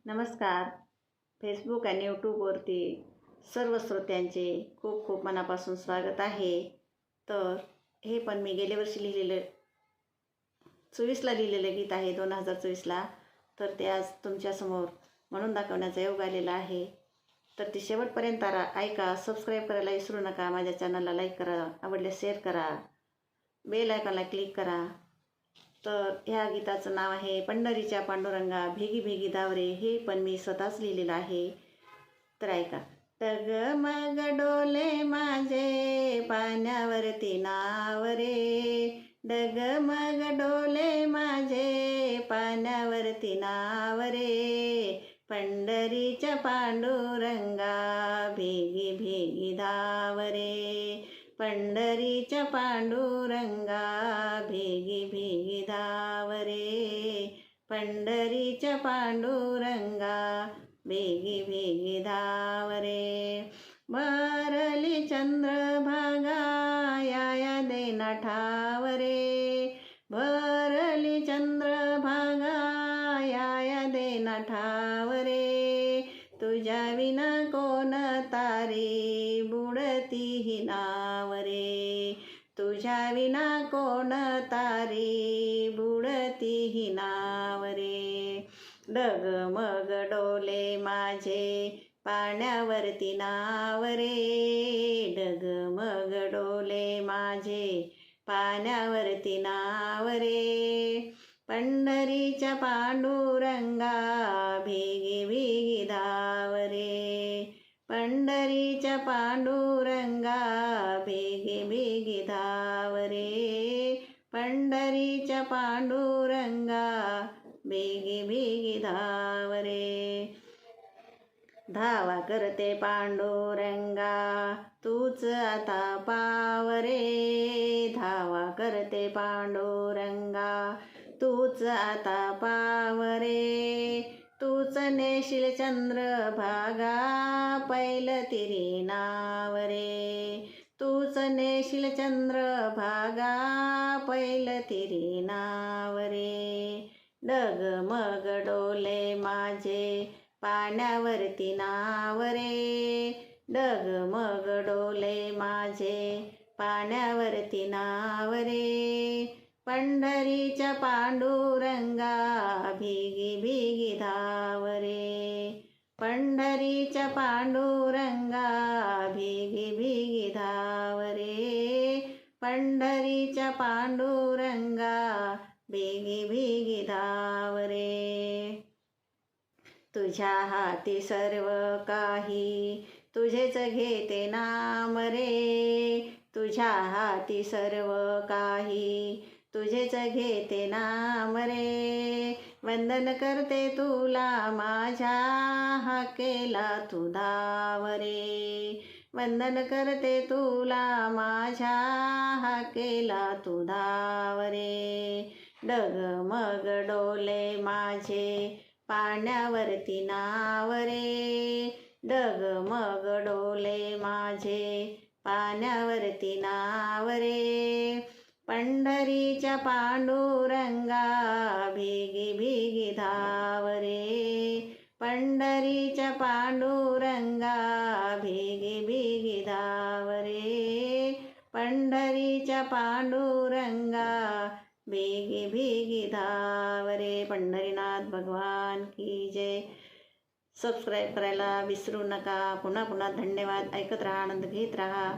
नमस्कार. फेसबुक आणि यूट्यूबवरती सर्व श्रोत्यांचे खूप खूप मनापासून स्वागत आहे. तर हे पण मी गेल्या वर्षी लिहिलेलं 24ला लिहिलेलं गीत आहे, 2024ला. तर ते आज तुमच्यासमोर म्हणून दाखवण्याचा योग आलेला आहे. तर ती शेवटपर्यंत ऐका. सबस्क्राईब करायला विसरू नका. माझ्या चॅनलला लाईक करा, आवडल्यास शेअर करा, बेल आयकॉनला क्लिक करा. तर ह्या गीताचं नाव आहे पंढरीच्या पांडुरंगा भेगी भेगी धावरे. हे पण मी स्वतःच लिहिलेलं आहे. तर ऐका. डगमग डोले माझे पाण्यावरती नाव रे, डगमग डोले माझे पाण्यावरती नाव रे, पंढरीच्या पांडुरंगा भेगी भेगी धाव रे, पंढरीच्या पांडुरंगा भेगी भेगी धाव रे, पंढरीच्या पांडुरंगा भेगी भेगी धाव रे. भरली चंद्रभागा या देना ठाव रे, भरली चंद्रभागा या देना ठाव रे, तुझ्या विना कोण तारे बुडती ही नाव रे, तुझ्या विना कोण तारे बुडती ही नाव रे. डगमग डोले माझे पाण्यावरती नाव रे, डगमग डोले माझे पाण्यावरती नाव रे, पंढरीच्या पांडुरंगा भेगी भेगी धाव रे, पंढरीच्या पांडुरंगा भेगी भेगी धाव रे, पंढरीच्या पांडुरंगा भेगी भेगी धाव रे. धावा करते पांडुरंगा तूच आता पाव रे, धावा करते पांडुरंगा तूच आता पाव रे, तूच नेशील चंद्रभागा पैल तिरी नाव रे, तूच नेशील चंद्रभागा पैल तिरी नाव रे. डगमग डोले माझे पाण्यावरती नाव रे, डगमग डोले माझे पाण्यावरती नाव रे, पंढरीच्या पांडुरंगा भेगी भेगी धाव रे, पंढरीच्या पांडुरंगा भेगी भेगी धाव रे, पंढरीच्या पांडुरंगा भेगी भेगी धाव रे. तुझ्या हाती सर्व काही तुझेच घेते नाम रे, तुझ्या हाती सर्व काही तुझेच घेते नाम रे, वंदन करते तुला माझ्या हाकेला तू धाव रे, वंदन करते तुला माझ्या हाकेला तू धाव रे. डगमग डोले माझे पाण्यावरती नाव रे, डगमग डोले माझे पाण्यावरती नाव रे, पंढरीच्या पांडुरंगा भेगी भेगी धाव रे, पंढरीच्या पांडुरंगा भेगी भेगी धाव रे, पंढरीच्या पांडुरंगा भेगी भेगी धाव रे. पंढरीनाथ भगवान की जय. सबस्क्राईब करायला विसरू नका. पुन्हा पुन्हा धन्यवाद. ऐकत राहा, आनंद घेत राहा.